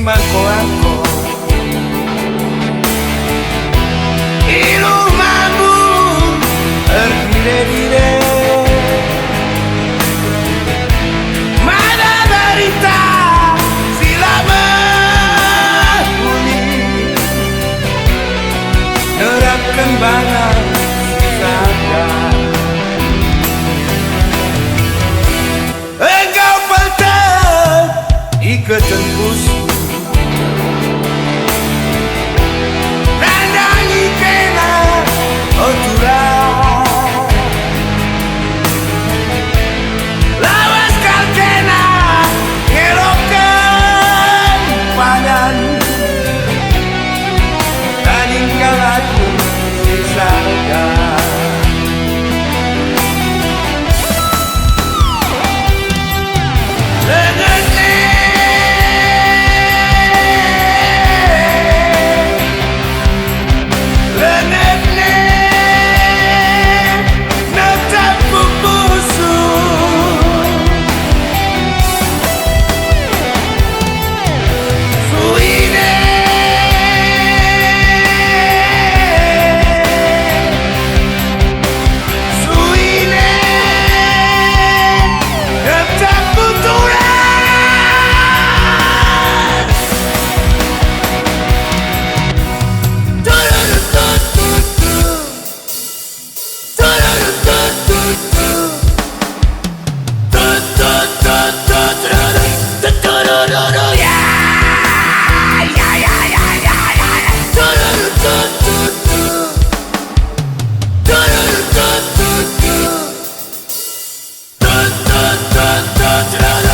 mangko-angko di rumahmu berdire-dire. Mana berita sila berbunyi, derap kembangan sisanya. Engkau peltak ikatan pusku, randangi kena oturan, lawas kal kena ngelokan padan, dan ingkang aku sisanya. Da da da da da da.